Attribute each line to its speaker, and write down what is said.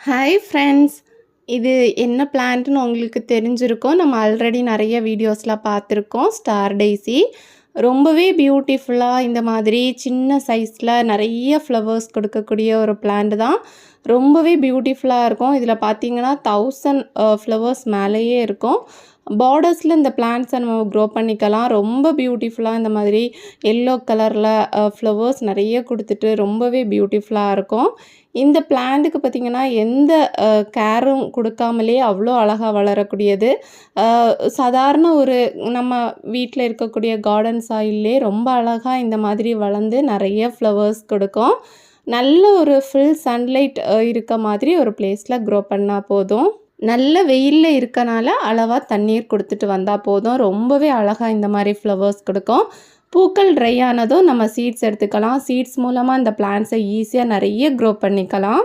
Speaker 1: Hi friends! இது என்ன பிளான்ட்ன்னு உங்களுக்கு தெரிஞ்சிருக்கும். நம்ம ஆல்ரெடி நெறைய வீடியோஸ்லாம் பார்த்துருக்கோம். Star Daisy. ரொம்பவே பியூட்டிஃபுல்லா இந்த மாதிரி சின்ன சைஸில நெறைய ஃப்ளவர்ஸ் கொடுக்கக்கூடிய ஒரு பிளான்ட் தான். ரொம்பவே பியூட்டிஃபுல்லா இருக்கும். இதில பார்த்தீங்கன்னா 1000 ஃப்ளவர்ஸ் மேலேயே இருக்கும். பார்டர்ஸில் இந்த பிளான்ட்ஸை நம்ம க்ரோ பண்ணிக்கலாம். ரொம்ப பியூட்டிஃபுல்லா இந்த மாதிரி எல்லோ கலரில் ஃப்ளவர்ஸ் நெறைய குடுத்துட்டு ரொம்பவே பியூட்டிஃபுல்லா இருக்கும். இந்த பிளான்ட்டுக்கு பார்த்தீங்கன்னா, எந்த கேரும் குடுக்காமலே அவ்வளோ அழகா வளரக்கூடியது. அ சாதாரண ஒரு நம்ம வீட்ல இருக்கக்கூடிய கார்டன் சாயில்லே ரொம்ப அழகா இந்த மாதிரி வளர்ந்து நெறைய ஃப்ளவர்ஸ் கொடுக்கும். நல்ல ஒரு ஃபுல் சன்லைட் இருக்க மாதிரி ஒரு பிளேஸ்ல க்ரோ பண்ணா போதும். நல்ல வெயில்ல இருக்கனால அளவா தண்ணீர் குடுத்துட்டு வந்தா போதும். ரொம்பவே அழகா இந்த மாரி ஃப்ளவர்ஸ் குடுக்கும். பூக்கள் ட்ரை ஆனதும் நம்ம சீட்ஸ் எடுத்துக்கலாம். சீட்ஸ் மூலமா இந்த பிளான்ட்ஸை ஈஸியா நெறைய க்ரோ பண்ணிக்கலாம்.